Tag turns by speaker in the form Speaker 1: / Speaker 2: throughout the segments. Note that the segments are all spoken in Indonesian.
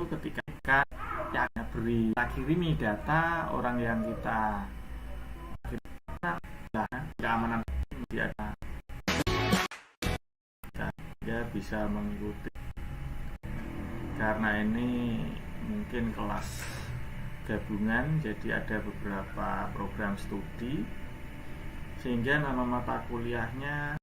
Speaker 1: ketika yang beri kita kirimi data orang yang kita keamanan dia ada, dia bisa mengikuti. Karena ini mungkin kelas gabungan, jadi ada beberapa program studi sehingga nama mata kuliahnya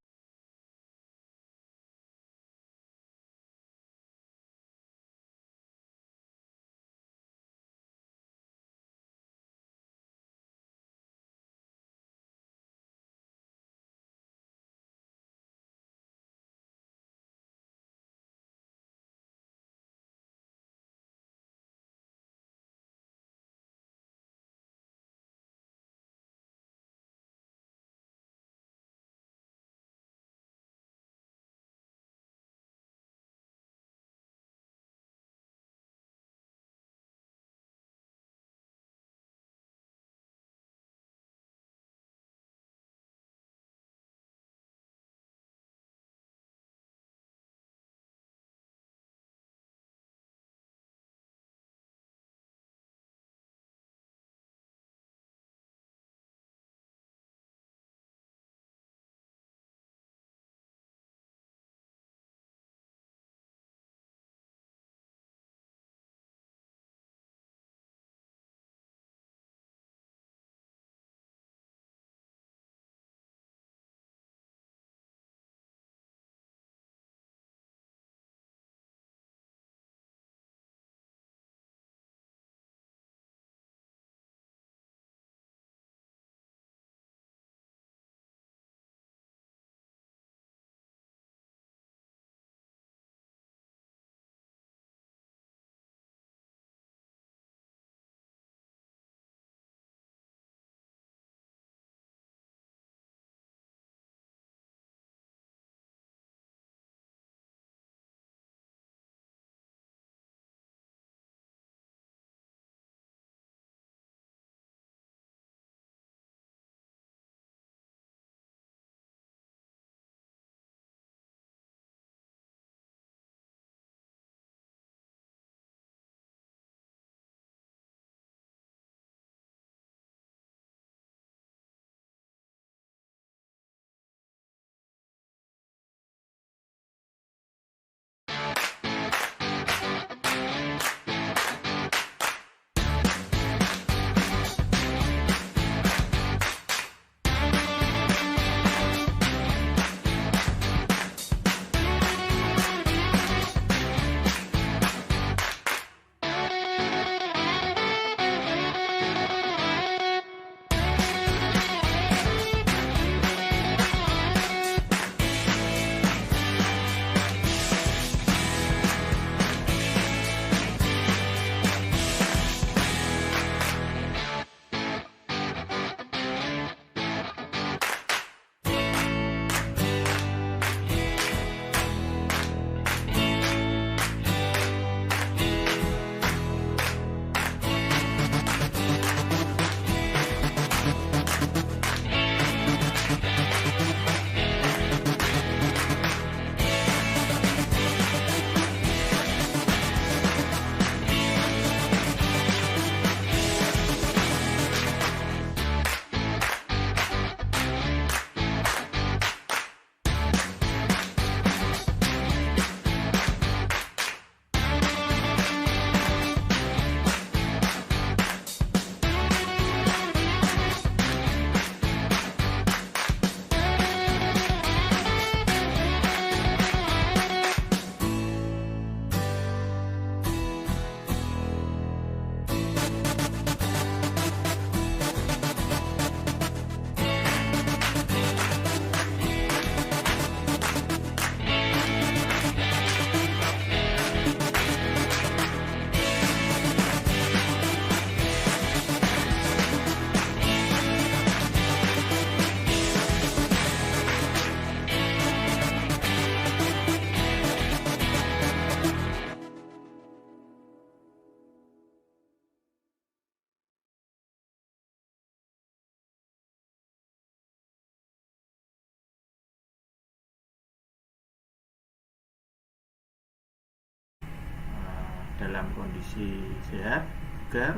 Speaker 1: dalam kondisi sehat, bugar,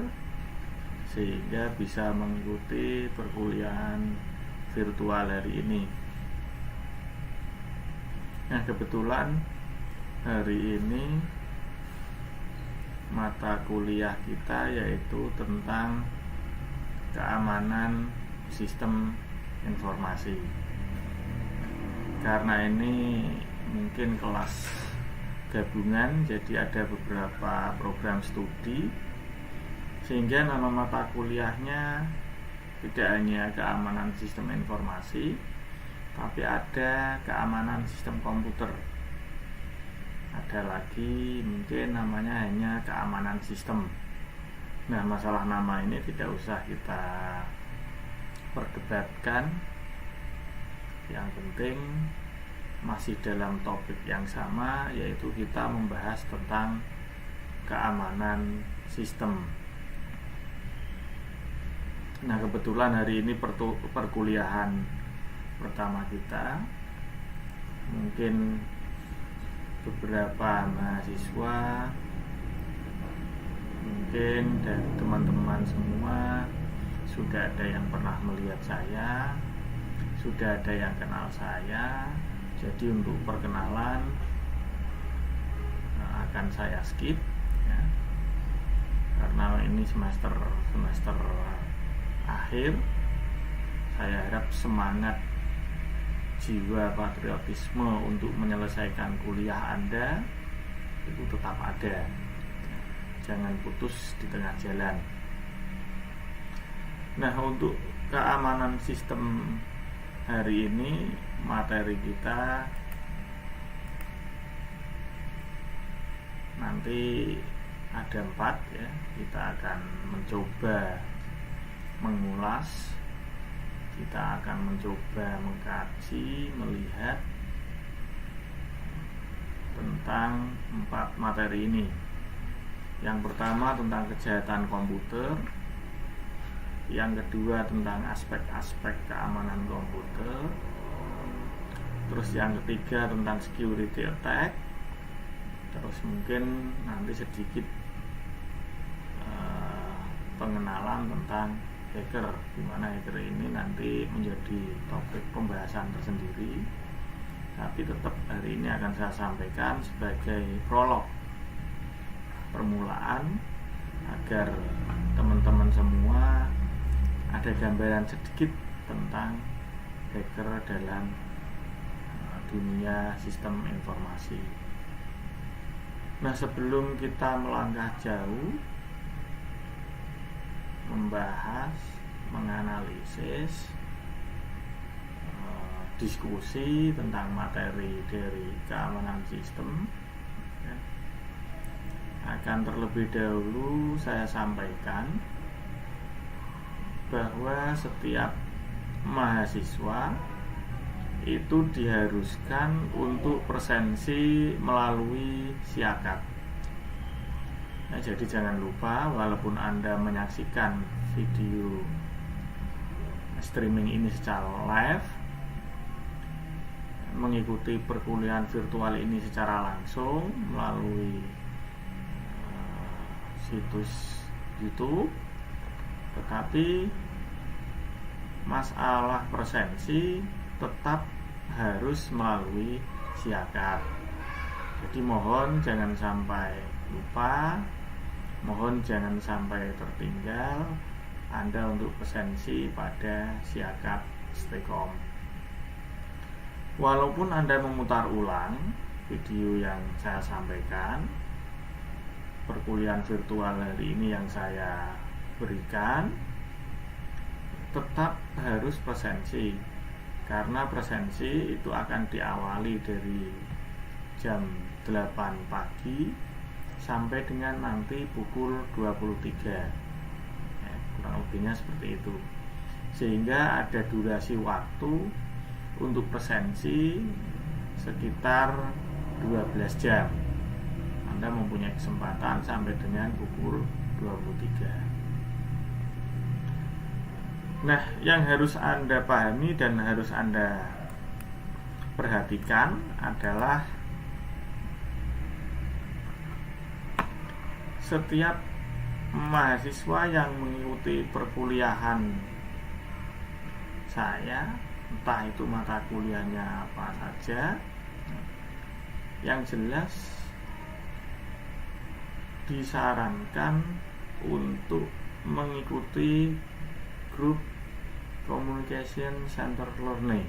Speaker 1: sehingga bisa mengikuti perkuliahan virtual hari ini. Nah, kebetulan hari ini mata kuliah kita yaitu tentang keamanan sistem informasi. Karena ini mungkin kelas gabungan, jadi ada beberapa program studi, sehingga nama mata kuliahnya tidak hanya keamanan sistem informasi, tapi ada keamanan sistem komputer. Ada lagi mungkin namanya hanya keamanan sistem. Nah, masalah nama ini tidak usah kita perdebatkan. Yang penting masih dalam topik yang sama, yaitu kita membahas tentang keamanan sistem. Nah, kebetulan hari ini perkuliahan pertama kita. Mungkin beberapa mahasiswa, mungkin dan teman-teman semua sudah ada yang pernah melihat saya, sudah ada yang kenal saya. Jadi untuk perkenalan akan saya skip ya, karena ini semester akhir. Saya harap semangat jiwa patriotisme untuk menyelesaikan kuliah Anda itu tetap ada, jangan putus di tengah jalan. Nah, untuk keamanan sistem hari ini materi kita nanti ada 4 ya. Kita akan mencoba mengulas, kita akan mencoba mengkaji, melihat tentang 4 materi ini. Yang pertama tentang kejahatan komputer, yang kedua tentang aspek-aspek keamanan komputer, terus yang ketiga tentang security attack, terus mungkin nanti sedikit pengenalan tentang hacker, dimana hacker ini nanti menjadi topik pembahasan tersendiri, tapi tetap hari ini akan saya sampaikan sebagai prolog, permulaan, agar teman-teman semua ada gambaran sedikit tentang hacker dalam dunia sistem informasi. Nah, sebelum kita melangkah jauh membahas, menganalisis, diskusi tentang materi dari keamanan sistem ya, akan terlebih dahulu saya sampaikan bahwa setiap mahasiswa itu diharuskan untuk presensi melalui siakat. Nah, jadi jangan lupa, walaupun Anda menyaksikan video streaming ini secara live, mengikuti perkuliahan virtual ini secara langsung melalui situs YouTube, tetapi masalah presensi tetap harus melalui siakat. Jadi mohon jangan sampai lupa, mohon jangan sampai tertinggal Anda untuk presensi pada siakat Stekom. Walaupun Anda memutar ulang video yang saya sampaikan, perkuliahan virtual hari ini yang saya berikan, tetap harus presensi, karena presensi itu akan diawali dari jam 8 pagi sampai dengan nanti pukul 23 ya, kurang lebihnya seperti itu, sehingga ada durasi waktu untuk presensi sekitar 12 jam. Anda mempunyai kesempatan sampai dengan pukul 23. Nah, yang harus Anda pahami dan harus Anda perhatikan adalah setiap mahasiswa yang mengikuti perkuliahan saya, entah itu mata kuliahnya apa saja, yang jelas disarankan untuk mengikuti grup Communication Center Learning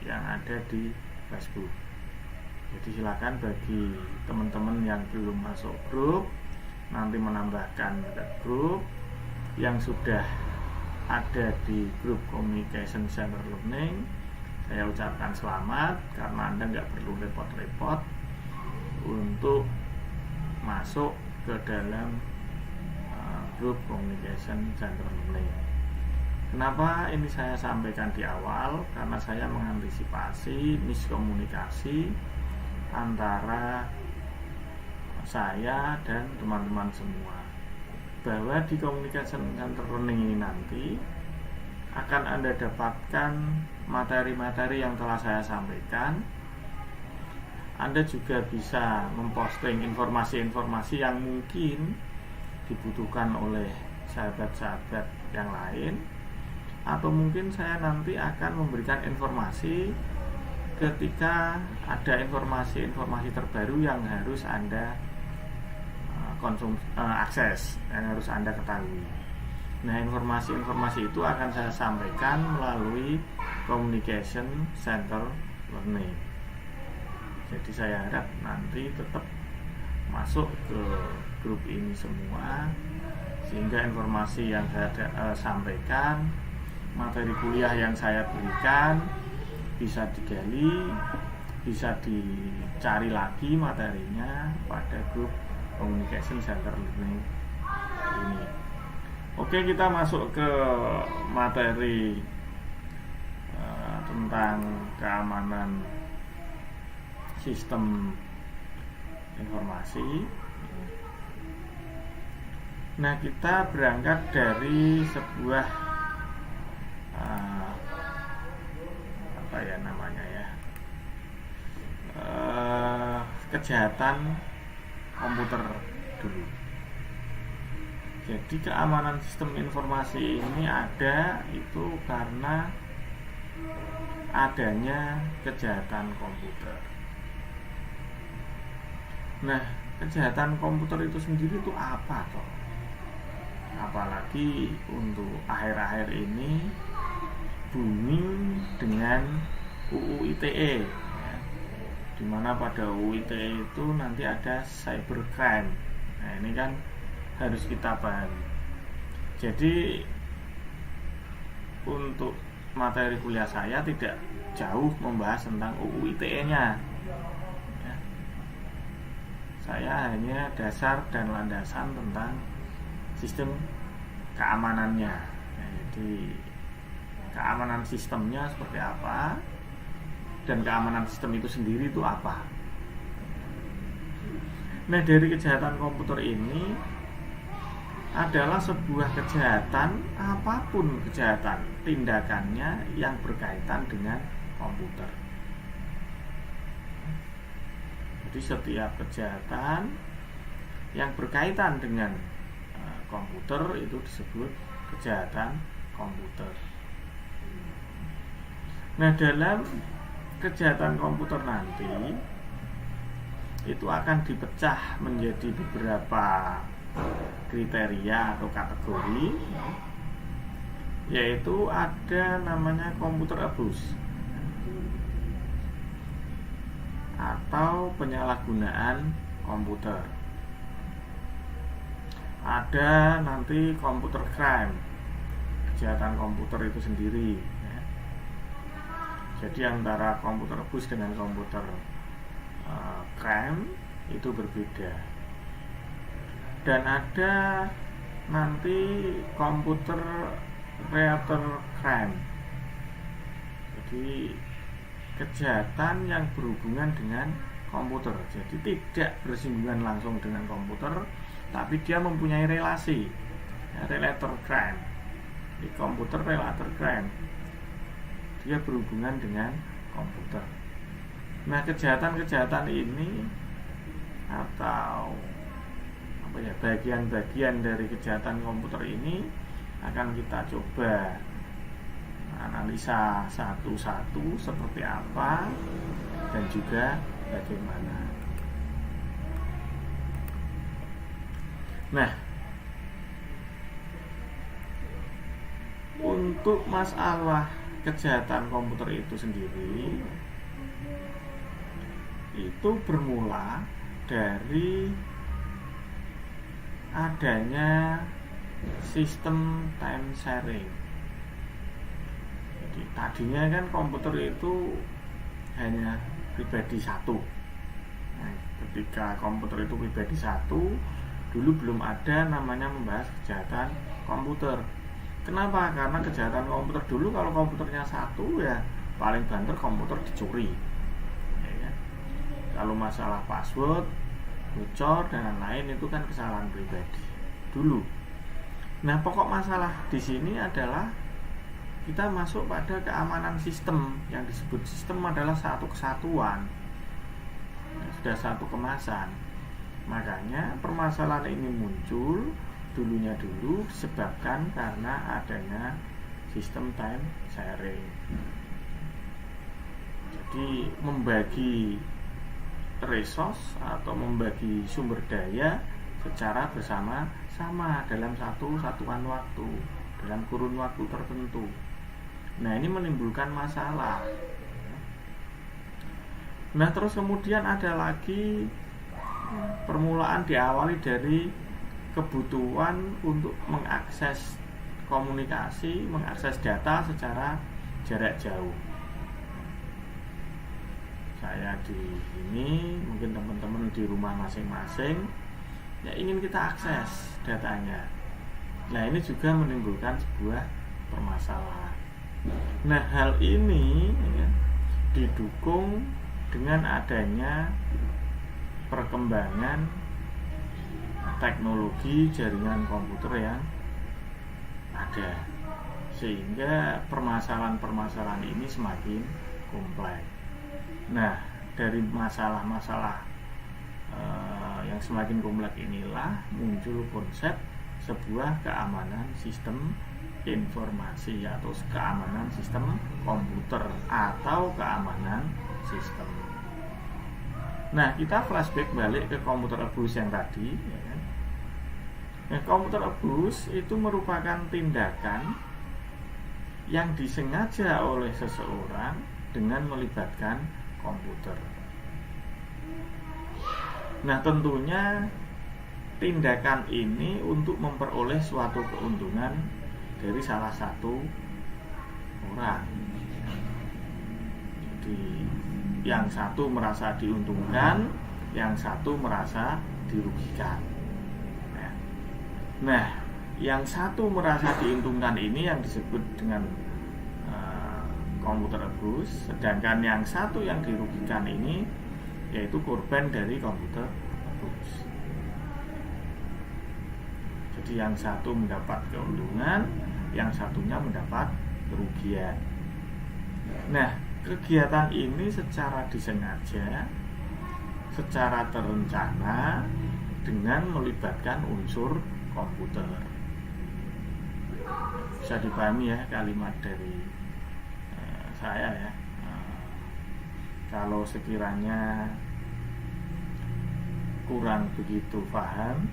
Speaker 1: yang ada di Facebook. Jadi silakan bagi teman-teman yang belum masuk grup, nanti menambahkan ke grup. Yang sudah ada di grup Communication Center Learning, saya ucapkan selamat, karena Anda nggak perlu repot-repot untuk masuk ke dalam grup Communication Center Learning. Kenapa ini saya sampaikan di awal? Karena saya mengantisipasi miskomunikasi antara saya dan teman-teman semua, bahwa di Communication Center Learning ini nanti akan Anda dapatkan materi-materi yang telah saya sampaikan. Anda juga bisa memposting informasi-informasi yang mungkin dibutuhkan oleh sahabat-sahabat yang lain, atau mungkin saya nanti akan memberikan informasi ketika ada informasi-informasi terbaru yang harus Anda akses, yang harus Anda ketahui. Nah, informasi-informasi itu akan saya sampaikan melalui Communication Center Learning. Jadi saya harap nanti tetap masuk ke grup ini semua, sehingga informasi yang saya sampaikan, materi kuliah yang saya berikan bisa digali, bisa dicari lagi materinya pada grup Communication Center Learning ini. Oke, kita masuk ke materi tentang keamanan sistem informasi. Nah, kita berangkat dari sebuah kejahatan komputer dulu. Jadi keamanan sistem informasi ini ada itu karena adanya kejahatan komputer. Nah, kejahatan komputer itu sendiri itu apa toh? Apalagi untuk akhir-akhir ini booming dengan UU ITE, ya, dimana pada UU ITE itu nanti ada cybercrime. Nah, ini kan harus kita pahami. Jadi untuk materi kuliah saya tidak jauh membahas tentang UU ITE-nya, ya. Saya hanya dasar dan landasan tentang sistem keamanannya. Nah, jadi keamanan sistemnya seperti apa, dan keamanan sistem itu sendiri itu apa. Nah, dari kejahatan komputer ini adalah sebuah kejahatan, apapun kejahatan, tindakannya yang berkaitan dengan komputer. Jadi setiap kejahatan yang berkaitan dengan komputer itu disebut kejahatan komputer. Nah, dalam kejahatan komputer nanti itu akan dipecah menjadi beberapa kriteria atau kategori, yaitu ada namanya computer abuse atau penyalahgunaan komputer. Ada nanti computer crime, kejahatan komputer itu sendiri, ya. Jadi antara computer abuse dengan computer crime itu berbeda. Dan ada nanti computer related crime, jadi kejahatan yang berhubungan dengan komputer, jadi tidak bersinggungan langsung dengan komputer, tapi dia mempunyai relasi, ya, related crime. Di computer related crime, dia berhubungan dengan komputer. Nah, kejahatan-kejahatan ini atau bagian-bagian dari kejahatan komputer ini akan kita coba analisa satu-satu seperti apa dan juga bagaimana. Nah, untuk masalah kejahatan komputer itu sendiri itu bermula dari adanya sistem time sharing. Jadi tadinya kan komputer itu hanya pribadi satu. Nah, ketika komputer itu pribadi satu, dulu belum ada namanya membahas kejahatan komputer. Kenapa? Karena kejahatan komputer dulu kalau komputernya satu ya paling banter komputer dicuri. Ya, kalau masalah password, bocor dan lain-lain itu kan kesalahan pribadi dulu. Nah, pokok masalah di sini adalah kita masuk pada keamanan sistem. Yang disebut sistem adalah satu kesatuan, sudah satu kemasan. Makanya permasalahan ini muncul dulu disebabkan karena adanya sistem time sharing. Jadi membagi resource atau membagi sumber daya secara bersama-sama dalam satu satuan waktu, dalam kurun waktu tertentu. Nah, ini menimbulkan masalah. Nah, terus kemudian ada lagi permulaan diawali dari kebutuhan untuk mengakses komunikasi, mengakses data secara jarak jauh. Saya di sini, mungkin teman-teman di rumah masing-masing ya ingin kita akses datanya. Nah, ini juga menimbulkan sebuah permasalahan. Nah, hal ini ya, didukung dengan adanya perkembangan teknologi jaringan komputer yang ada, sehingga permasalahan-permasalahan ini semakin kompleks. Nah, dari masalah-masalah yang semakin kompleks inilah muncul konsep sebuah keamanan sistem informasi atau keamanan sistem komputer atau keamanan sistem. Nah, kita flashback balik ke computer abuse yang tadi, ya kan? Nah, computer abuse itu merupakan tindakan yang disengaja oleh seseorang dengan melibatkan komputer. Nah, tentunya tindakan ini untuk memperoleh suatu keuntungan dari salah satu orang. Jadi yang satu merasa diuntungkan, yang satu merasa dirugikan. Nah, yang satu merasa diuntungkan ini yang disebut dengan computer abuse, sedangkan yang satu yang dirugikan ini yaitu korban dari computer abuse. Jadi yang satu mendapat keuntungan, yang satunya mendapat kerugian. Nah, kegiatan ini secara disengaja, secara terencana dengan melibatkan unsur komputer. Bisa dipahami ya kalimat dari saya ya. Kalau sekiranya kurang begitu paham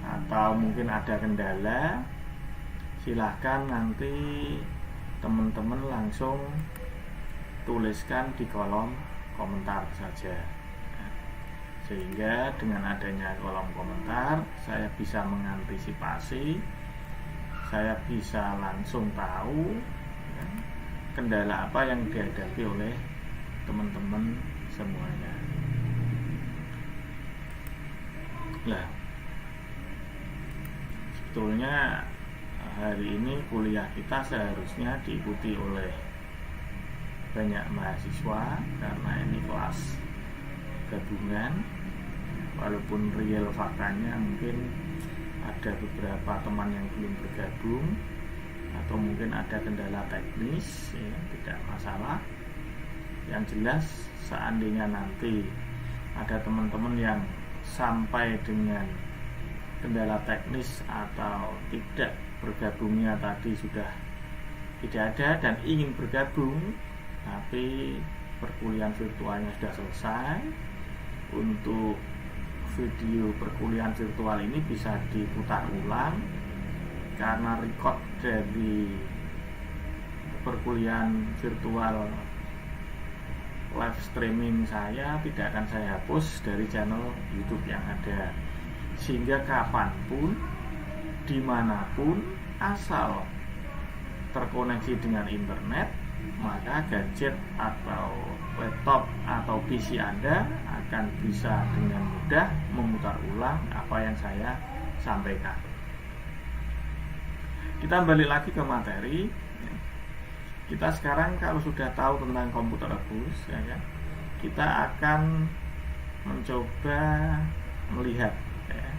Speaker 1: atau mungkin ada kendala, silahkan nanti teman-teman langsung tuliskan di kolom komentar saja, sehingga dengan adanya kolom komentar saya bisa mengantisipasi, saya bisa langsung tahu ya, kendala apa yang dihadapi oleh teman-teman semuanya. Nah, sebetulnya hari ini kuliah kita seharusnya diikuti oleh banyak mahasiswa karena ini kelas gabungan, walaupun real faktanya mungkin ada beberapa teman yang belum bergabung atau mungkin ada kendala teknis ya, tidak masalah. Yang jelas seandainya nanti ada teman-teman yang sampai dengan kendala teknis atau tidak bergabungnya tadi sudah tidak ada dan ingin bergabung tapi perkuliahan virtualnya sudah selesai, untuk video perkuliahan virtual ini bisa diputar ulang karena record dari perkuliahan virtual live streaming saya tidak akan saya hapus dari channel YouTube yang ada, sehingga kapanpun dimanapun asal terkoneksi dengan internet, maka gadget atau laptop atau PC Anda akan bisa dengan mudah memutar ulang apa yang saya sampaikan. Kita balik lagi ke materi. Kita sekarang kalau sudah tahu tentang komputer rebus, ya kan, kita akan mencoba melihat ya,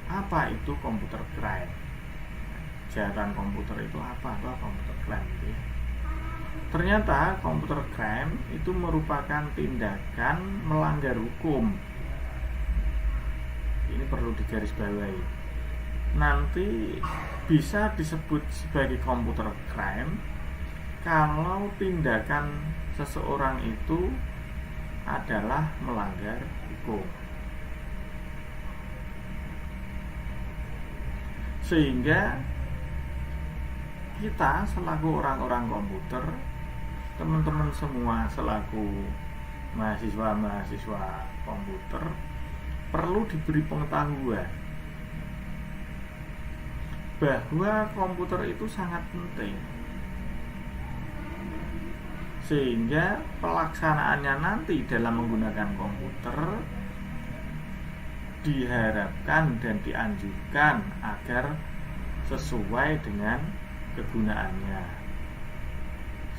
Speaker 1: apa itu komputer crime. Kejahatan komputer itu apa? Atau komputer crime gitu ya. Ternyata komputer crime itu merupakan tindakan melanggar hukum. Ini perlu digarisbawahi. Nanti bisa disebut sebagai komputer crime kalau tindakan seseorang itu adalah melanggar hukum. Sehingga kita selaku orang-orang komputer, teman-teman semua selaku mahasiswa-mahasiswa komputer perlu diberi pengetahuan bahwa komputer itu sangat penting, sehingga pelaksanaannya nanti dalam menggunakan komputer diharapkan dan dianjurkan agar sesuai dengan kegunaannya,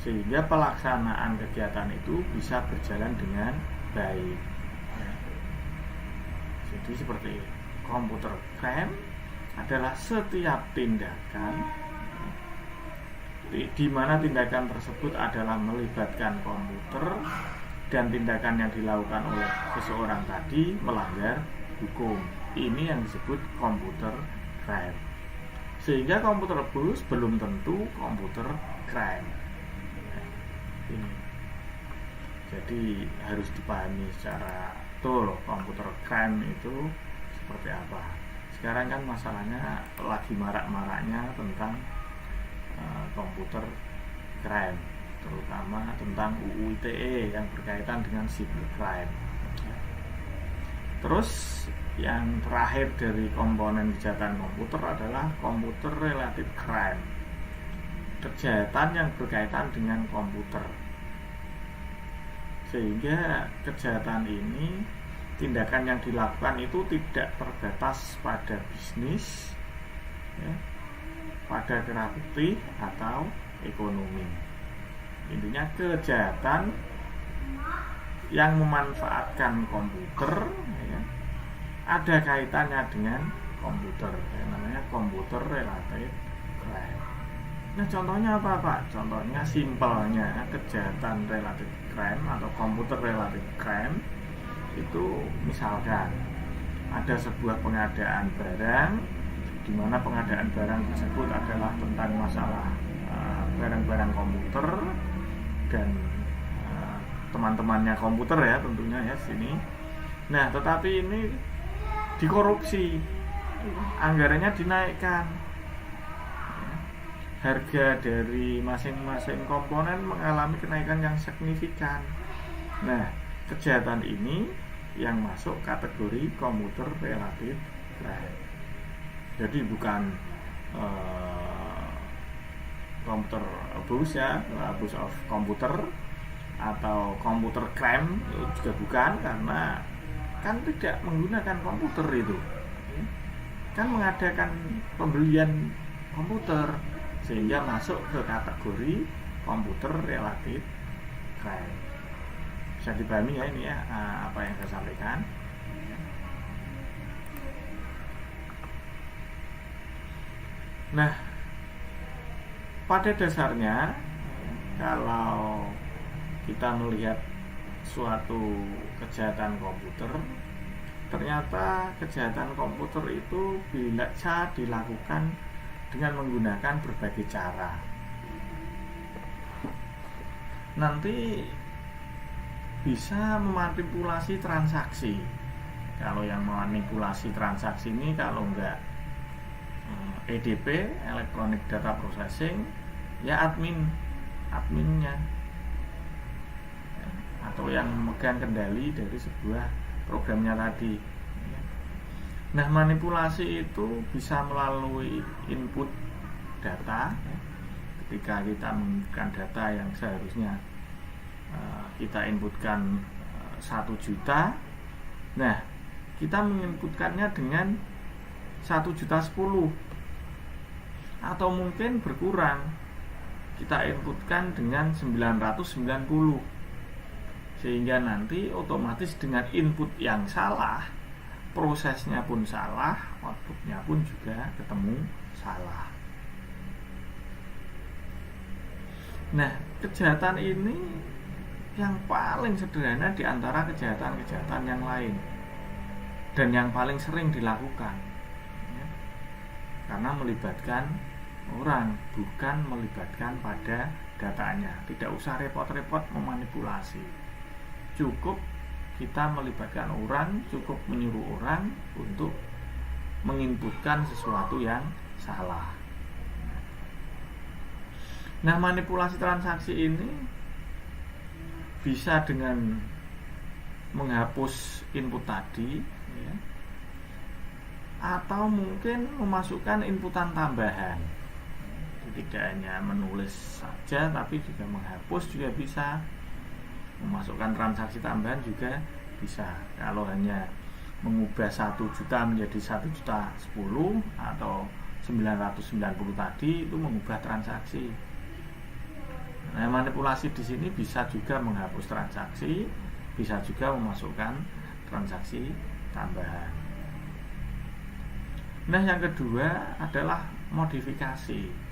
Speaker 1: sehingga pelaksanaan kegiatan itu bisa berjalan dengan baik. Jadi seperti komputer crime adalah setiap tindakan di mana tindakan tersebut adalah melibatkan komputer dan tindakan yang dilakukan oleh seseorang tadi melanggar hukum. Ini yang disebut komputer crime. Sehingga komputer rebus belum tentu komputer crime. Ini. Jadi harus dipahami secara betul komputer crime itu seperti apa. Sekarang kan masalahnya lagi marak-maraknya tentang komputer crime, terutama tentang UU ITE yang berkaitan dengan cybercrime. Terus yang terakhir dari komponen kejahatan komputer adalah computer related crime, kejahatan yang berkaitan dengan komputer. Sehingga kejahatan ini, tindakan yang dilakukan itu tidak terbatas pada bisnis ya, pada kerah putih atau ekonomi. Intinya kejahatan yang memanfaatkan komputer ya, ada kaitannya dengan komputer, yang namanya komputer related crime. Nah contohnya apa Pak? Contohnya simpelnya kejahatan related crime atau komputer related crime itu misalkan ada sebuah pengadaan barang di mana pengadaan barang tersebut adalah tentang masalah barang-barang komputer dan teman-temannya komputer ya tentunya ya sini. Nah tetapi ini dikorupsi, anggarannya dinaikkan, harga dari masing-masing komponen mengalami kenaikan yang signifikan. Nah kejahatan ini yang masuk kategori komputer related crime. Jadi bukan komputer abuse ya, abuse of komputer atau komputer crime juga bukan, karena kan tidak menggunakan komputer itu, kan mengadakan pembelian komputer sehingga masuk ke kategori komputer related crime. Bisa dipahami ya ini ya apa yang saya sampaikan. Nah pada dasarnya kalau kita melihat suatu kejahatan komputer ternyata kejahatan komputer itu bisa dilakukan dengan menggunakan berbagai cara. Nanti bisa memanipulasi transaksi. Kalau yang memanipulasi transaksi ini kalau enggak EDP, Electronic Data Processing, ya adminnya, atau yang memegang kendali dari sebuah programnya tadi. Nah, manipulasi itu bisa melalui input data. Ketika kita menginputkan data yang seharusnya kita inputkan 1 juta, nah kita menginputkannya dengan 1.010.000, atau mungkin berkurang, kita inputkan dengan 990, sehingga nanti otomatis dengan input yang salah, prosesnya pun salah, outputnya pun juga ketemu salah. Nah, kejahatan ini yang paling sederhana di antara kejahatan-kejahatan yang lain, dan yang paling sering dilakukan, karena melibatkan orang, bukan melibatkan pada datanya. Tidak usah repot-repot memanipulasi, cukup kita melibatkan orang, cukup menyuruh orang untuk menginputkan sesuatu yang salah. Nah, manipulasi transaksi ini bisa dengan menghapus input tadi, ya, atau mungkin memasukkan inputan tambahan. Tidak hanya menulis saja, tapi juga menghapus juga bisa. Memasukkan transaksi tambahan juga bisa. Kalau hanya mengubah 1 juta menjadi 1.010.000 atau 990 tadi, itu mengubah transaksi. Nah, manipulasi di sini bisa juga menghapus transaksi, bisa juga memasukkan transaksi tambahan. Nah, yang kedua adalah modifikasi.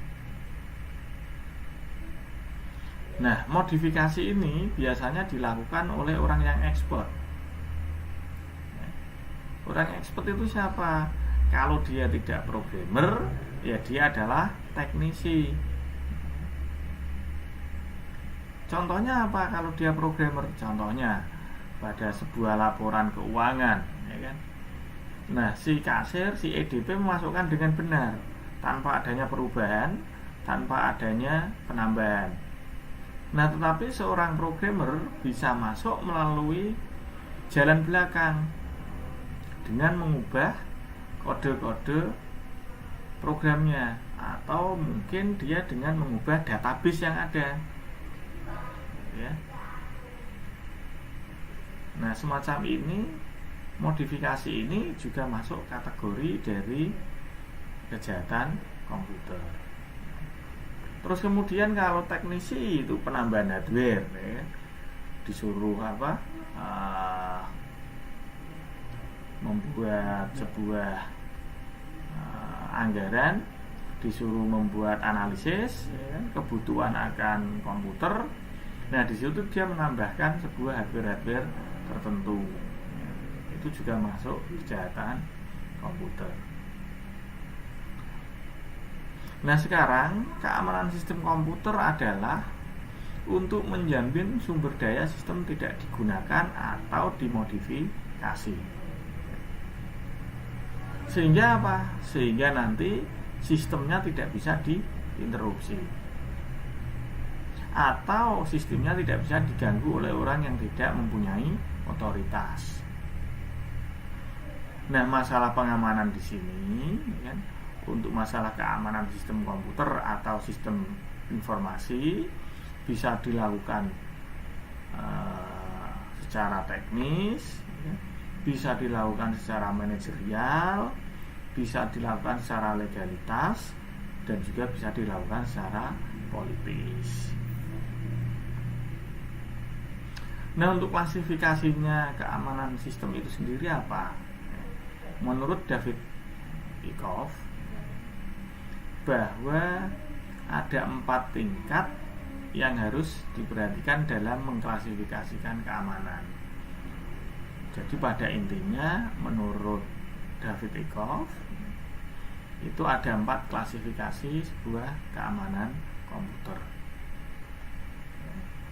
Speaker 1: Nah, modifikasi ini biasanya dilakukan oleh orang yang expert. Orang expert itu siapa? Kalau dia tidak programmer, ya dia adalah teknisi. Contohnya apa kalau dia programmer? Contohnya pada sebuah laporan keuangan, ya kan? Nah, si kasir, si EDP memasukkan dengan benar, tanpa adanya perubahan, tanpa adanya penambahan. Nah, tetapi seorang programmer bisa masuk melalui jalan belakang dengan mengubah kode-kode programnya, atau mungkin dia dengan mengubah database yang ada, ya. Nah, semacam ini, modifikasi ini juga masuk kategori dari kejahatan komputer. Terus kemudian kalau teknisi itu penambahan hardware, ya, disuruh membuat sebuah anggaran, disuruh membuat analisis, ya, kebutuhan akan komputer. Nah, di situ dia menambahkan sebuah hardware tertentu, ya, itu juga masuk kejahatan komputer. Nah, sekarang keamanan sistem komputer adalah untuk menjamin sumber daya sistem tidak digunakan atau dimodifikasi. Sehingga apa? Sehingga nanti sistemnya tidak bisa diinterupsi, atau sistemnya tidak bisa diganggu oleh orang yang tidak mempunyai otoritas. Nah, masalah pengamanan di sini, ya, untuk masalah keamanan sistem komputer atau sistem informasi bisa dilakukan secara teknis, ya, bisa dilakukan secara manajerial, bisa dilakukan secara legalitas, dan juga bisa dilakukan secara politis. Nah, untuk klasifikasinya keamanan sistem itu sendiri apa? Menurut David Eckhoff, bahwa ada 4 tingkat yang harus diperhatikan dalam mengklasifikasikan keamanan. Jadi pada intinya menurut David Eckhoff itu ada 4 klasifikasi sebuah keamanan komputer.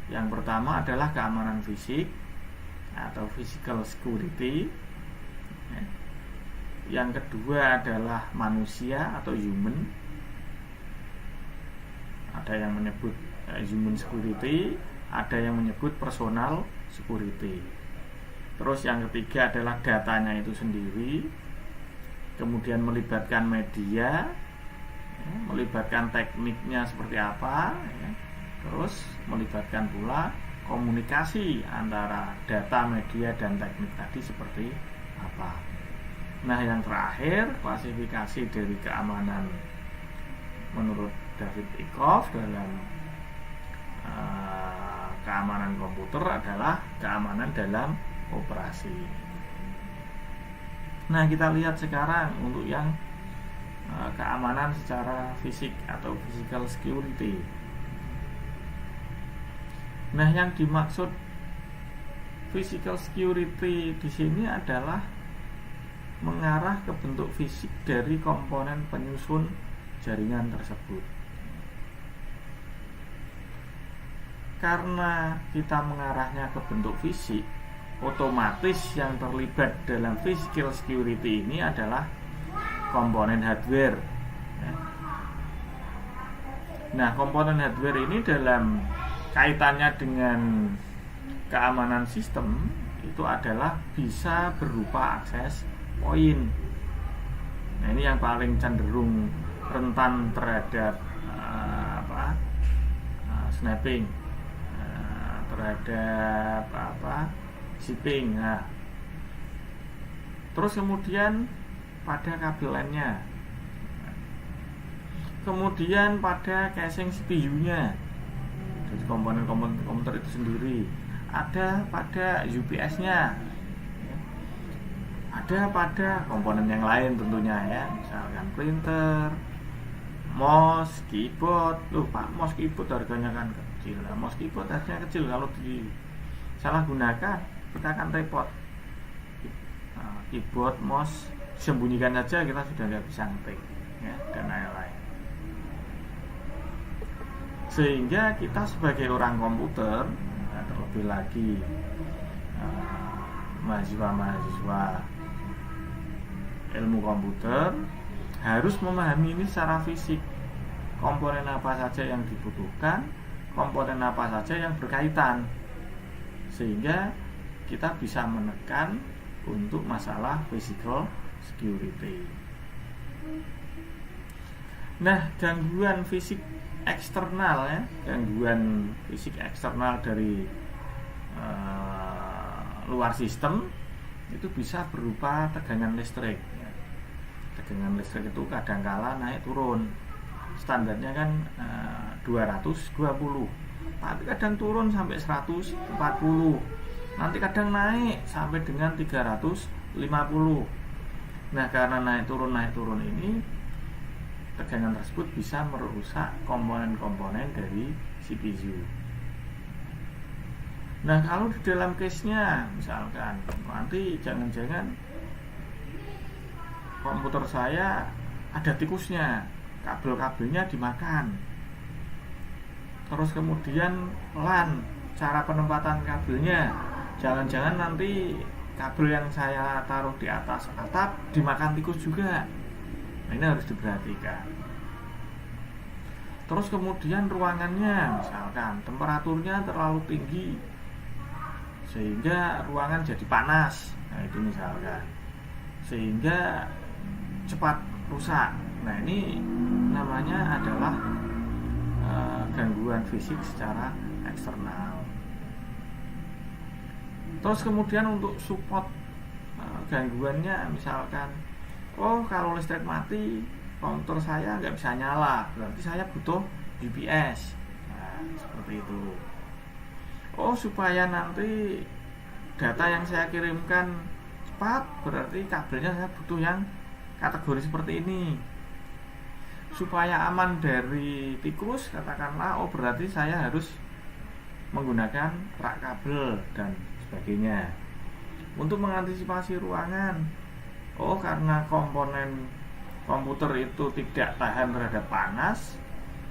Speaker 1: Yang pertama adalah keamanan fisik atau physical security. Yang kedua adalah manusia atau human. Ada yang menyebut human security, ada yang menyebut personal security. Terus yang ketiga adalah datanya itu sendiri, kemudian melibatkan media, melibatkan tekniknya seperti apa, terus melibatkan pula komunikasi antara data, media, dan teknik tadi seperti apa. Nah, yang terakhir, klasifikasi dari keamanan menurut David Eckhoff dalam keamanan komputer adalah keamanan dalam operasi. Nah, kita lihat sekarang untuk yang keamanan secara fisik atau physical security. Nah, yang dimaksud physical security di sini adalah mengarah ke bentuk fisik dari komponen penyusun jaringan tersebut. Karena kita mengarahnya ke bentuk fisik, otomatis yang terlibat dalam physical security ini adalah komponen hardware. Nah, komponen hardware ini dalam kaitannya dengan keamanan sistem itu adalah bisa berupa akses poin. Nah, ini yang paling cenderung rentan terhadap snapping, terhadap shipping. Nah, terus kemudian pada kabel LAN-nya, kemudian pada casing CPU-nya, jadi komponen-komponen komputer itu sendiri, ada pada UPS-nya, ada pada komponen yang lain tentunya ya, misalkan printer, mouse, keyboard. Pak, mouse keyboard harganya kan kecil. Nah, mouse keyboard harganya kecil, kalau disalahgunakan kita akan repot. Nah, keyboard, mouse sembunyikan saja kita sudah nggak bisa ngetik ya, dan lain-lain. Sehingga kita sebagai orang komputer, terlebih lagi mahasiswa ilmu komputer, harus memahami ini secara fisik. Komponen apa saja yang dibutuhkan, komponen apa saja yang berkaitan, sehingga kita bisa menekan untuk masalah physical security. Nah, gangguan fisik eksternal ya, gangguan fisik eksternal dari luar sistem itu bisa berupa tegangan listrik ya. Tegangan listrik itu kadangkala naik turun. Standarnya kan 220, tapi kadang turun sampai 140, nanti kadang naik sampai dengan 350. Nah, karena naik turun ini, tegangan tersebut bisa merusak komponen-komponen dari CPU. Nah, kalau di dalam case-nya misalkan nanti jangan-jangan komputer saya ada tikusnya, kabel-kabelnya dimakan, terus kemudian LAN, cara penempatan kabelnya, jangan-jangan nanti kabel yang saya taruh di atas atap dimakan tikus juga. Nah, ini harus diperhatikan. Terus kemudian ruangannya, misalkan temperaturnya terlalu tinggi sehingga ruangan jadi panas. Nah, itu misalkan, sehingga cepat rusak. Nah, ini namanya adalah gangguan fisik secara eksternal. Terus kemudian untuk support gangguannya, misalkan kalau listrik mati komputer saya nggak bisa nyala, berarti saya butuh UPS. Nah, seperti itu. Supaya nanti data yang saya kirimkan cepat, berarti kabelnya saya butuh yang kategori seperti ini. Supaya aman dari tikus, katakanlah, berarti saya harus menggunakan rak kabel dan sebagainya. untuk mengantisipasi ruangan. Oh, karena komponen komputer itu tidak tahan terhadap panas,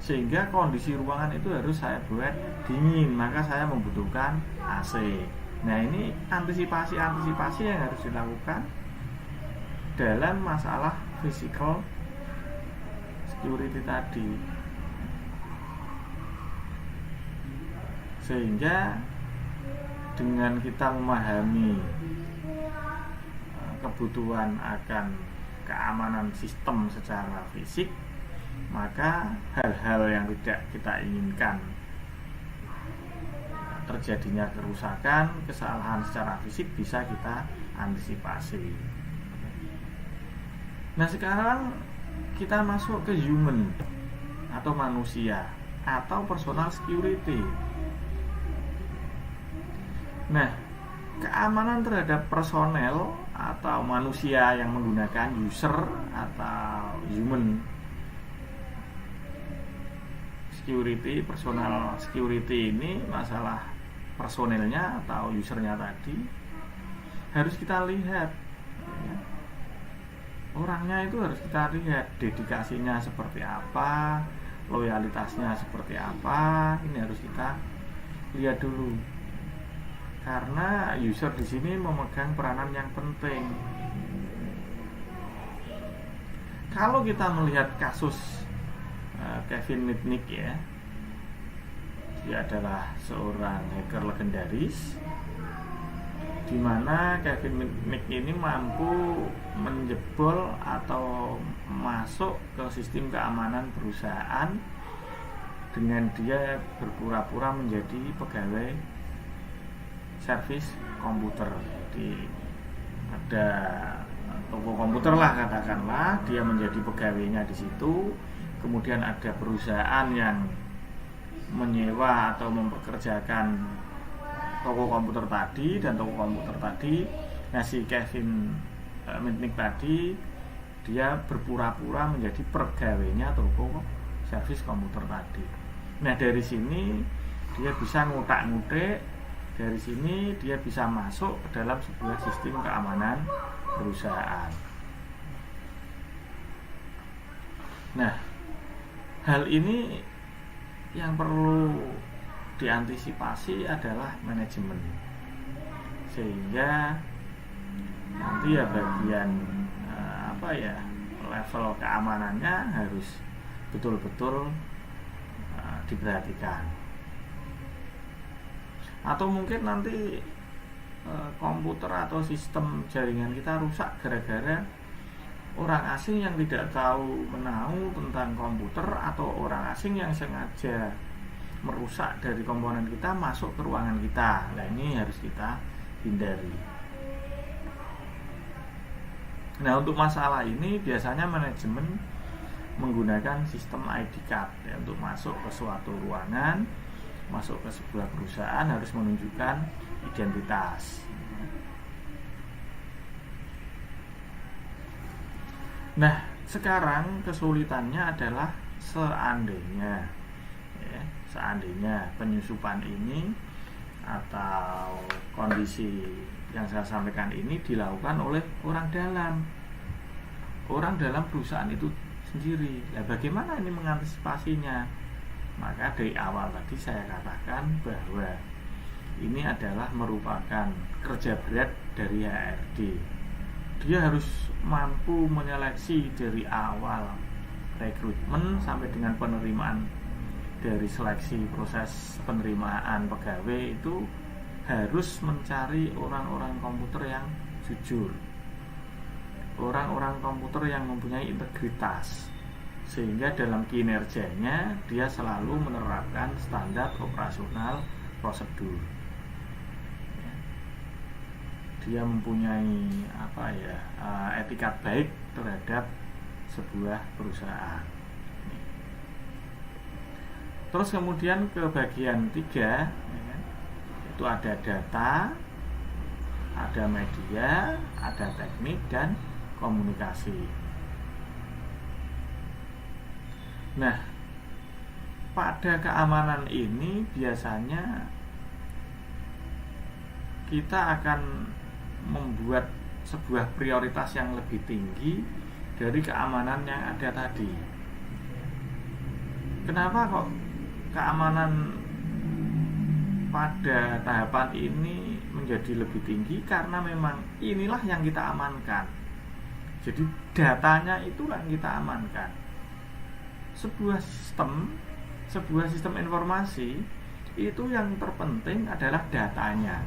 Speaker 1: sehingga kondisi ruangan itu harus saya buat dingin, maka saya membutuhkan AC. Nah, ini antisipasi yang harus dilakukan dalam masalah physical security tadi. Sehingga dengan kita memahami kebutuhan akan keamanan sistem secara fisik, maka hal-hal yang tidak kita inginkan, terjadinya kerusakan, kesalahan secara fisik, bisa kita antisipasi. Nah, sekarang kita masuk ke human atau manusia atau personal security. Nah, keamanan terhadap personel atau manusia yang menggunakan user atau human security, personal security ini, masalah personelnya atau usernya tadi harus kita lihat, ya. Orangnya itu harus kita lihat, dedikasinya seperti apa, loyalitasnya seperti apa, ini harus kita lihat dulu. Karena user di sini memegang peranan yang penting. Kalau kita melihat kasus Kevin Mitnick, ya, dia adalah seorang hacker legendaris, di mana Kevin Mitnick ini mampu menjebol atau masuk ke sistem keamanan perusahaan dengan dia berpura-pura menjadi pegawai servis komputer. Jadi ada toko komputer lah, katakanlah, dia menjadi pegawainya di situ. Kemudian ada perusahaan yang menyewa atau mempekerjakan toko komputer tadi, dan toko komputer tadi si Kevin Mitnick tadi, dia berpura-pura menjadi pegawainya toko servis komputer tadi. Nah, dari sini dia bisa ngutak-ngutik, dari sini dia bisa masuk ke dalam sebuah sistem keamanan perusahaan. Nah, hal ini yang perlu diantisipasi adalah manajemen, sehingga nanti ya bagian level keamanannya harus betul-betul diperhatikan. Atau mungkin nanti komputer atau sistem jaringan kita rusak gara-gara orang asing yang tidak tahu menahu tentang komputer, atau orang asing yang sengaja merusak dari komponen kita masuk ke ruangan kita. Nah, ini harus kita hindari. Nah, untuk masalah ini biasanya manajemen menggunakan sistem ID card, ya, untuk masuk ke suatu ruangan, masuk ke sebuah perusahaan harus menunjukkan identitas. Nah, sekarang kesulitannya adalah seandainya penyusupan ini atau kondisi yang saya sampaikan ini dilakukan oleh orang dalam perusahaan itu sendiri. Nah, bagaimana ini mengantisipasinya? Maka dari awal tadi saya katakan bahwa ini adalah merupakan kerja berat dari HRD. Dia harus mampu menyeleksi dari awal rekrutmen sampai dengan penerimaan. Dari seleksi proses penerimaan pegawai itu harus mencari orang-orang komputer yang jujur, orang-orang komputer yang mempunyai integritas, sehingga dalam kinerjanya dia selalu menerapkan standar operasional prosedur. Dia mempunyai etikat baik terhadap sebuah perusahaan. Terus kemudian ke bagian 3, itu ada data, ada media, ada teknik, dan komunikasi. Nah, pada keamanan ini biasanya kita akan membuat sebuah prioritas yang lebih tinggi dari keamanan yang ada tadi. Kenapa kok keamanan pada tahapan ini menjadi lebih tinggi? Karena memang inilah yang kita amankan. Jadi datanya itulah yang kita amankan. Sebuah sistem informasi itu yang terpenting adalah datanya,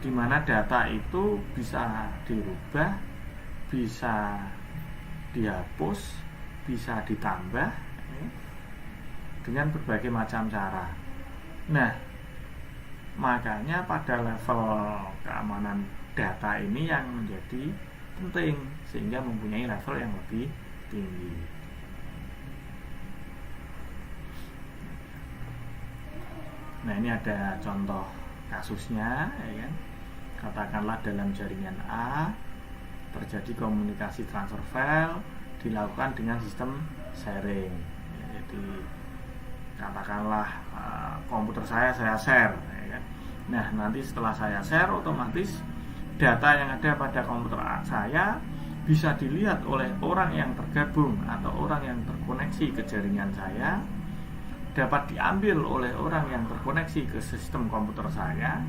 Speaker 1: di mana data itu bisa dirubah, bisa dihapus, bisa ditambah dengan berbagai macam cara. Nah, makanya pada level keamanan data ini yang menjadi penting, sehingga mempunyai level yang lebih tinggi. Nah, ini ada contoh kasusnya, ya kan? Katakanlah dalam jaringan A terjadi komunikasi transfer file dilakukan dengan sistem sharing. Jadi katakanlah komputer saya share, ya kan? Nah, nanti setelah saya share, otomatis data yang ada pada komputer saya bisa dilihat oleh orang yang tergabung atau orang yang terkoneksi ke jaringan saya, dapat diambil oleh orang yang terkoneksi ke sistem komputer saya.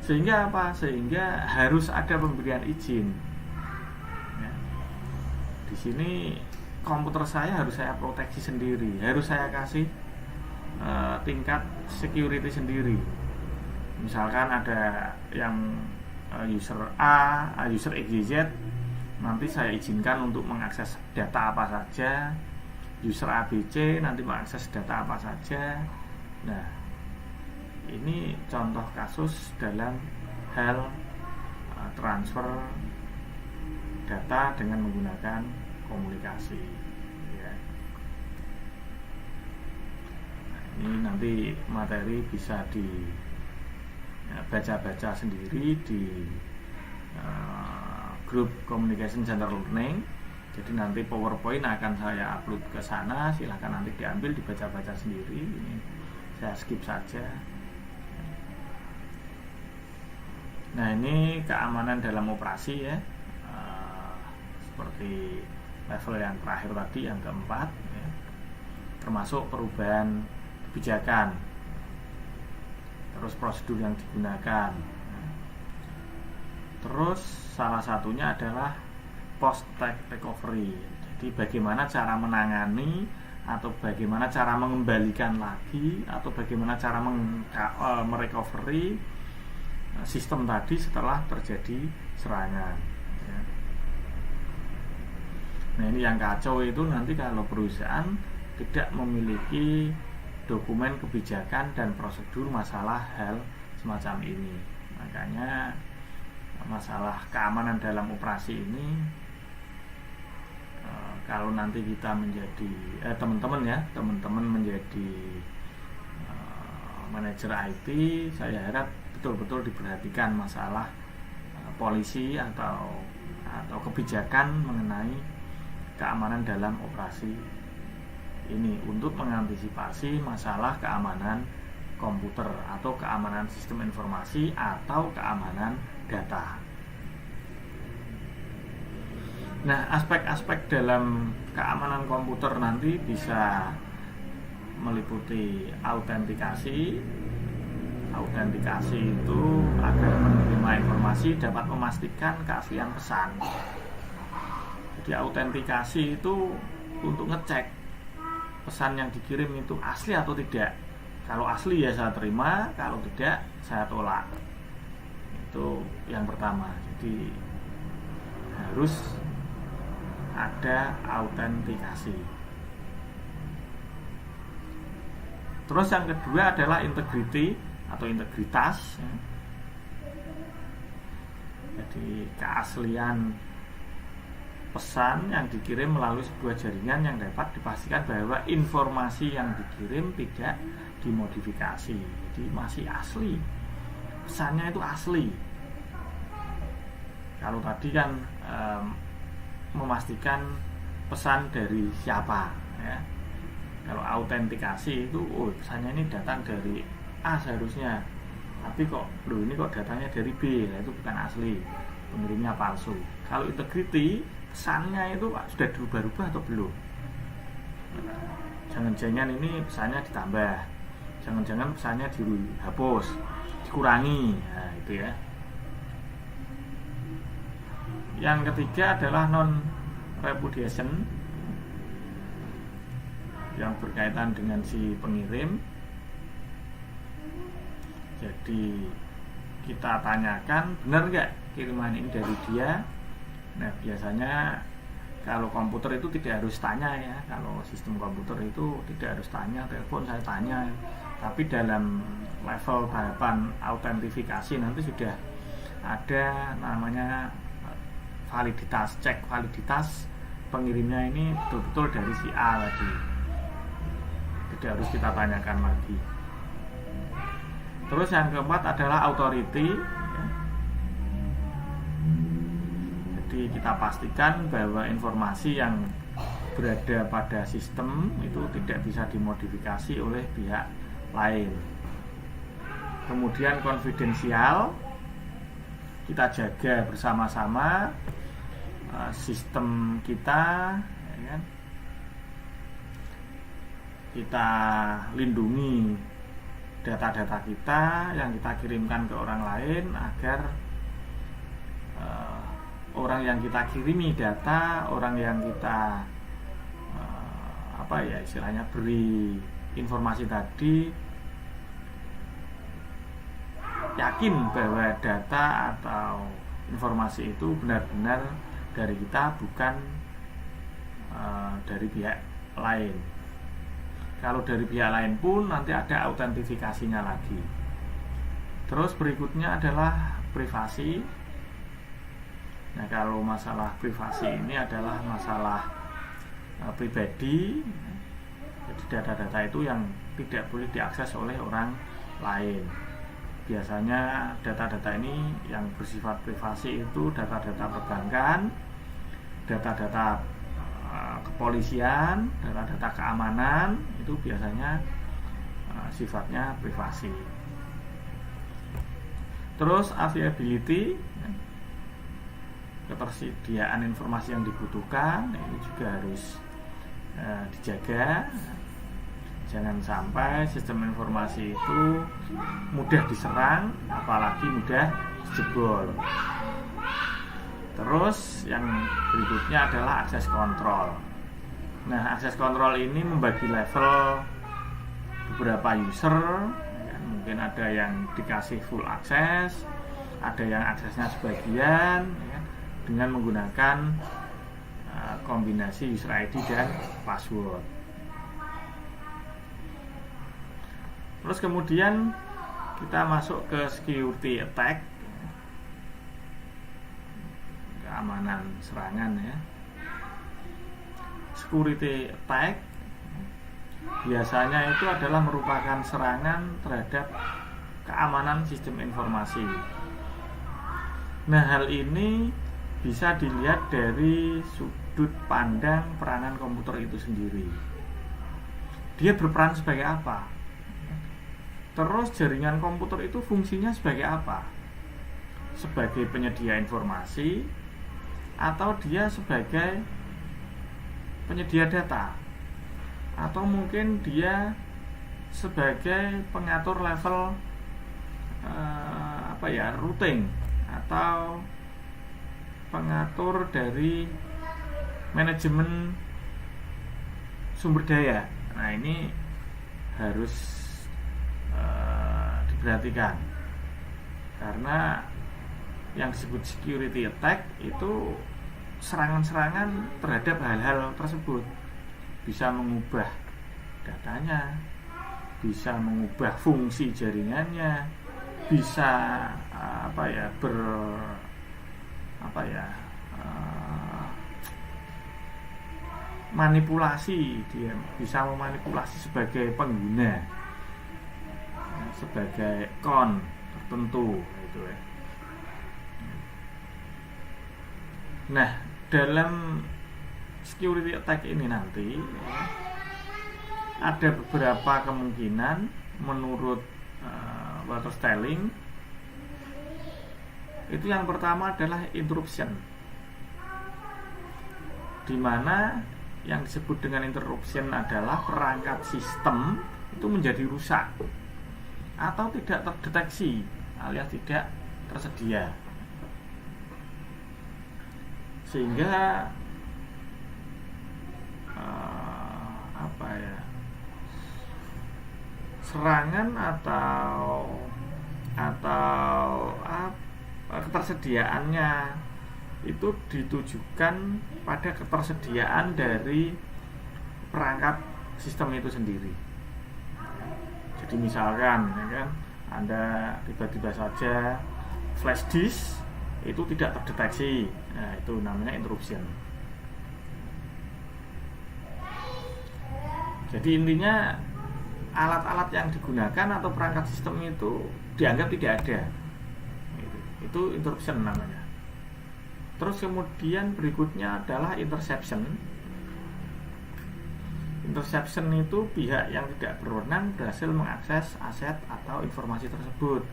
Speaker 1: Sehingga apa? Sehingga harus ada pemberian izin. Di sini komputer saya harus saya proteksi sendiri, harus saya kasih tingkat security sendiri. Misalkan ada yang user A, user XYZ, nanti saya izinkan untuk mengakses data apa saja. User ABC nanti mengakses data apa saja. Nah, ini contoh kasus dalam hal transfer data dengan menggunakan komunikasi, ya. Nah, ini nanti materi bisa dibaca-baca sendiri di grup Communication Center Learning. Jadi nanti PowerPoint akan saya upload ke sana, silahkan nanti diambil, dibaca-baca sendiri. Ini saya skip saja. Nah, ini keamanan dalam operasi, ya. Seperti level yang terakhir tadi, yang keempat, ya. Termasuk perubahan kebijakan, terus prosedur yang digunakan. Terus salah satunya adalah post recovery. Jadi bagaimana cara menangani, atau bagaimana cara mengembalikan lagi, atau bagaimana cara merecovery sistem tadi setelah terjadi serangan, ya. Nah, ini yang kacau itu nanti kalau perusahaan tidak memiliki dokumen kebijakan dan prosedur masalah hal semacam ini. Makanya masalah keamanan dalam operasi ini, kalau nanti kita menjadi teman-teman menjadi manajer IT, saya harap betul-betul diperhatikan masalah polisi atau kebijakan mengenai keamanan dalam operasi ini, untuk mengantisipasi masalah keamanan komputer atau keamanan sistem informasi atau keamanan data. Nah, aspek-aspek dalam keamanan komputer nanti bisa meliputi autentikasi. Autentikasi itu agar menerima informasi dapat memastikan keaslian pesan. Jadi autentikasi itu untuk ngecek pesan yang dikirim itu asli atau tidak. Kalau asli ya saya terima, kalau tidak saya tolak. Itu yang pertama. Jadi harus ada autentikasi. Terus yang kedua adalah integrity atau integritas, ya. Jadi keaslian pesan yang dikirim melalui sebuah jaringan yang dapat dipastikan bahwa informasi yang dikirim tidak dimodifikasi. Jadi masih asli, pesannya itu asli. Kalau tadi kan memastikan pesan dari siapa, ya. Kalau autentikasi itu, pesannya ini datang dari A seharusnya, tapi kok ini kok datanya dari B, nah itu bukan asli, pengirimnya palsu. Kalau integrity, pesannya itu sudah dirubah-rubah atau belum. Jangan-jangan ini pesannya ditambah, jangan-jangan pesannya dihapus, dikurangi, nah itu ya. Yang ketiga adalah non repudiation, yang berkaitan dengan si pengirim. Jadi kita tanyakan benar nggak kiriman ini dari dia. Nah biasanya kalau komputer itu tidak harus tanya ya, kalau sistem komputer itu tidak harus tanya, telepon saya tanya. Tapi dalam level tahapan autentifikasi nanti sudah ada namanya validitas, cek validitas pengirimnya ini betul-betul dari si A tadi. Tidak harus kita tanyakan lagi. Terus yang keempat adalah authority. Jadi kita pastikan bahwa informasi yang berada pada sistem itu tidak bisa dimodifikasi oleh pihak lain. Kemudian konfidensial, kita jaga bersama-sama sistem kita, ya kan? Kita lindungi data-data kita yang kita kirimkan ke orang lain agar orang yang kita kirimi data, orang yang kita istilahnya beri informasi tadi yakin bahwa data atau informasi itu benar-benar dari kita, bukan dari pihak lain. Kalau dari pihak lain pun nanti ada autentifikasinya lagi. Terus berikutnya adalah privasi. Nah kalau masalah privasi ini adalah masalah pribadi. Jadi data-data itu yang tidak boleh diakses oleh orang lain. Biasanya data-data ini yang bersifat privasi itu data-data perbankan, data-data kepolisian, data-data keamanan, itu biasanya sifatnya privasi. Terus availability, ketersediaan informasi yang dibutuhkan, ini juga harus dijaga. Jangan sampai sistem informasi itu mudah diserang, apalagi mudah dijebol. Terus yang berikutnya adalah akses kontrol. Nah, akses kontrol ini membagi level beberapa user, ya, mungkin ada yang dikasih full akses, ada yang aksesnya sebagian, ya, dengan menggunakan kombinasi user ID dan password. Terus kemudian kita masuk ke security attack, keamanan serangan ya. Security attack biasanya itu adalah merupakan serangan terhadap keamanan sistem informasi. Nah, hal ini bisa dilihat dari sudut pandang peranan komputer itu sendiri. Dia berperan sebagai apa? Terus jaringan komputer itu fungsinya sebagai apa? Sebagai penyedia informasi, atau dia sebagai penyedia data, atau mungkin dia sebagai pengatur level routing, atau pengatur dari manajemen sumber daya. Nah, ini harus diperhatikan, karena yang disebut security attack itu serangan-serangan terhadap hal-hal tersebut, bisa mengubah datanya, bisa mengubah fungsi jaringannya, bisa manipulasi, dia bisa memanipulasi sebagai pengguna, sebagai kon tertentu gitu ya. Nah, dalam security attack ini nanti ada beberapa kemungkinan menurut water styling, itu yang pertama adalah interruption, di mana yang disebut dengan interruption adalah perangkat sistem itu menjadi rusak atau tidak terdeteksi alias tidak tersedia, sehingga serangan atau ketersediaannya itu ditujukan pada ketersediaan dari perangkat sistem itu sendiri. Jadi misalkan ya kan, Anda tiba-tiba saja flash disk itu tidak terdeteksi, nah itu namanya interruption. Jadi intinya alat-alat yang digunakan atau perangkat sistem itu dianggap tidak ada, itu interruption namanya. Terus kemudian berikutnya adalah interception. Interception itu pihak yang tidak berwenang berhasil mengakses aset atau informasi tersebut.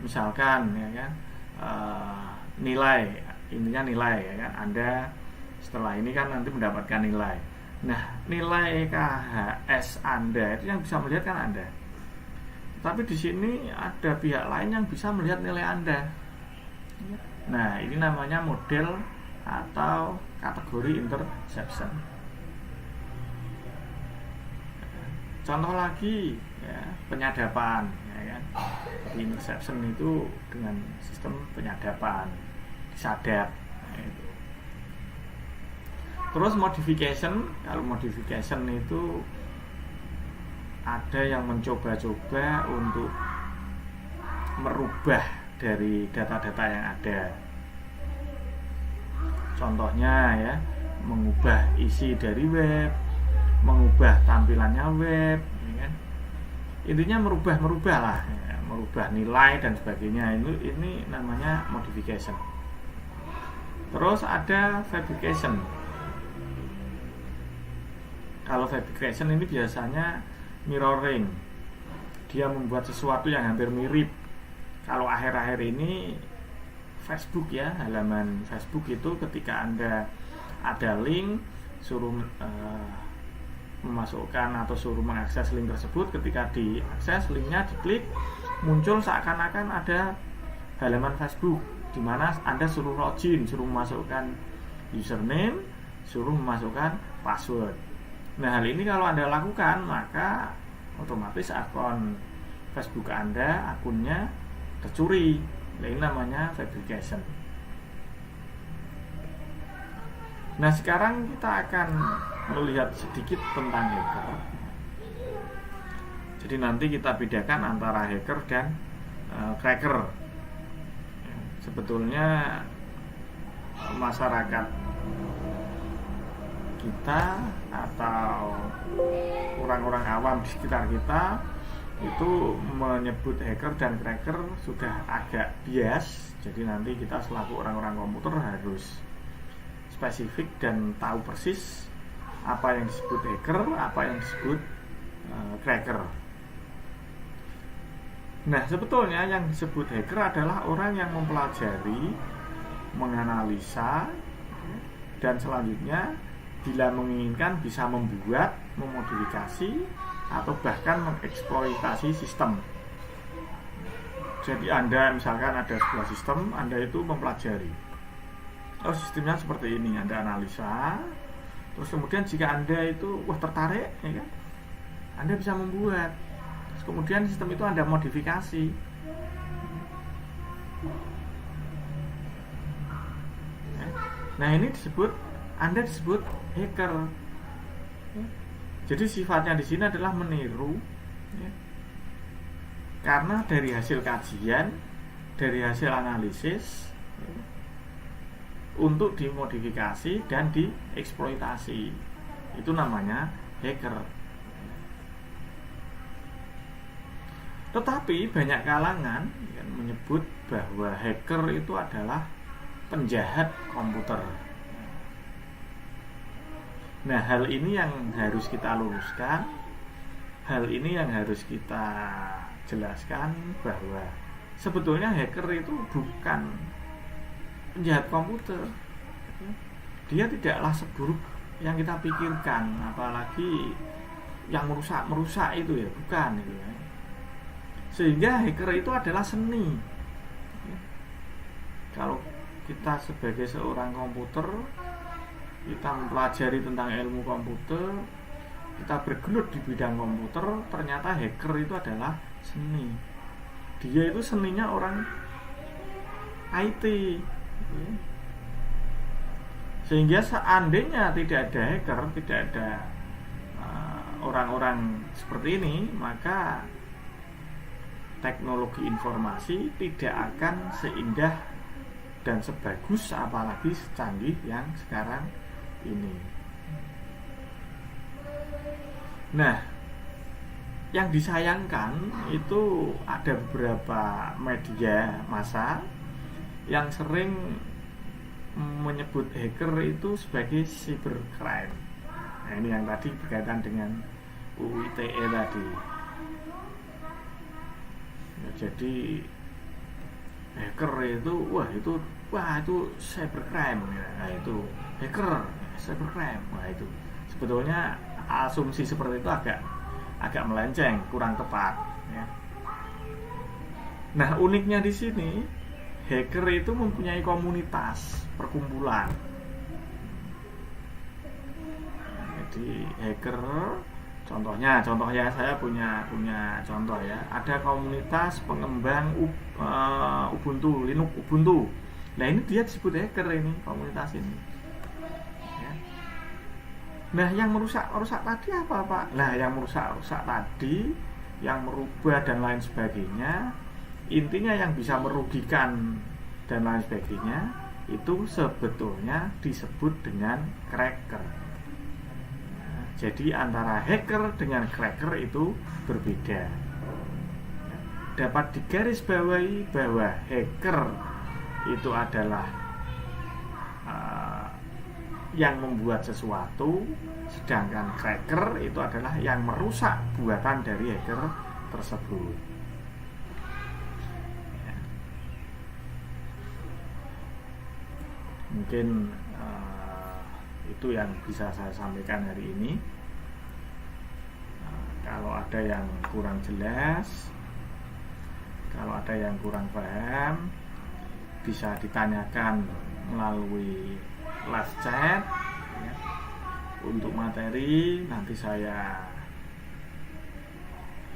Speaker 1: Misalkan ya kan, nilai, intinya nilai ya kan, Anda setelah ini kan nanti mendapatkan nilai. Nah, nilai KHS Anda itu yang bisa melihat kan Anda. Tapi di sini ada pihak lain yang bisa melihat nilai Anda. Nah, ini namanya model atau kategori interception. Contoh lagi ya, penyadapan ya kan. Jadi interception itu dengan sistem penyadapan, disadap itu. Terus modification, kalau modification itu ada yang mencoba-coba untuk merubah dari data-data yang ada. Contohnya ya, mengubah isi dari web, mengubah tampilannya web, ya kan? Intinya merubah lah, ya, merubah nilai dan sebagainya. Ini namanya modification. Terus ada fabrication. Kalau fabrication ini biasanya mirroring, dia membuat sesuatu yang hampir mirip. Kalau akhir-akhir ini Facebook ya, halaman Facebook itu ketika Anda ada link, suruh memasukkan atau suruh mengakses link tersebut, ketika diakses linknya, diklik, muncul seakan-akan ada halaman Facebook di mana Anda suruh login, suruh memasukkan username, suruh memasukkan password. Nah, hal ini kalau Anda lakukan, maka otomatis akun Facebook Anda, akunnya tercuri. Nah, ini namanya fabrication. Nah, sekarang kita akan melihat sedikit tentang hacker. Jadi nanti kita bedakan antara hacker dan cracker. Sebetulnya masyarakat kita atau orang-orang awam di sekitar kita itu menyebut hacker dan cracker sudah agak bias. Jadi nanti kita selaku orang-orang komputer harus spesifik dan tahu persis apa yang disebut hacker, apa yang disebut cracker. Nah, sebetulnya yang disebut hacker adalah orang yang mempelajari, menganalisa, dan selanjutnya bila menginginkan bisa membuat, memodifikasi, atau bahkan mengeksploitasi sistem. Jadi Anda misalkan ada sebuah sistem, Anda itu mempelajari, oh sistemnya seperti ini, Anda analisa. Terus kemudian jika Anda itu tertarik ya kan, Anda bisa membuat. Terus kemudian sistem itu Anda modifikasi. Nah, ini Anda disebut hacker. Jadi sifatnya di sini adalah meniru ya. Karena dari hasil kajian, dari hasil analisis ya, untuk dimodifikasi dan dieksploitasi. Itu namanya hacker. Tetapi banyak kalangan yang menyebut bahwa hacker itu adalah penjahat komputer. Nah, hal ini yang harus kita luruskan. hal ini yang harus kita jelaskan, bahwa sebetulnya hacker itu bukan penjahat komputer. Dia tidaklah seburuk yang kita pikirkan, apalagi yang merusak itu ya, bukan itu ya. Sehingga hacker itu adalah seni. Kalau kita sebagai seorang komputer, kita mempelajari tentang ilmu komputer, kita bergelut di bidang komputer, ternyata hacker itu adalah seni. Dia itu seninya orang IT. Sehingga seandainya tidak ada hacker, tidak ada orang-orang seperti ini, maka teknologi informasi tidak akan seindah dan sebagus, apalagi secanggih yang sekarang ini. Nah, yang disayangkan itu ada beberapa media massa yang sering menyebut hacker itu sebagai cybercrime. Nah, ini yang tadi berkaitan dengan UU ITE tadi. Ya, jadi hacker itu itu cybercrime. Nah, itu hacker cybercrime. Nah, itu sebetulnya asumsi seperti itu agak melenceng, kurang tepat ya. Nah, uniknya di sini hacker itu mempunyai komunitas, perkumpulan. Jadi hacker, contohnya saya punya contoh ya. Ada komunitas pengembang Ubuntu, Linux Ubuntu. Nah, ini dia disebut hacker, ini komunitas ini. Ya. Nah, yang merusak tadi apa, Pak? Nah, yang merusak tadi, yang merubah dan lain sebagainya, intinya yang bisa merugikan dan lain sebagainya, itu sebetulnya disebut dengan cracker. Nah, jadi antara hacker dengan cracker itu berbeda. Dapat digarisbawahi bahwa hacker itu adalah yang membuat sesuatu, sedangkan cracker itu adalah yang merusak buatan dari hacker tersebut. Mungkin itu yang bisa saya sampaikan hari ini. Kalau ada yang kurang jelas, kalau ada yang kurang paham, bisa ditanyakan melalui live chat ya. Untuk materi nanti saya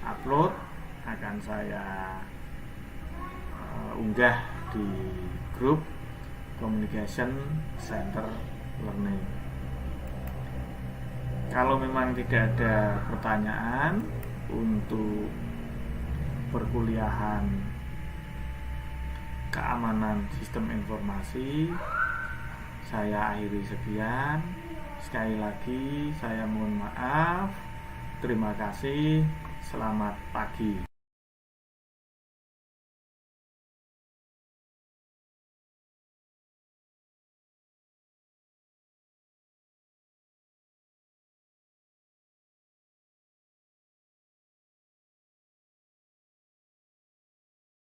Speaker 1: upload, akan saya unggah di grup Communication Center Learning. Kalau memang tidak ada pertanyaan untuk perkuliahan keamanan sistem informasi, saya akhiri sekian. Sekali lagi saya mohon maaf. Terima kasih. Selamat pagi.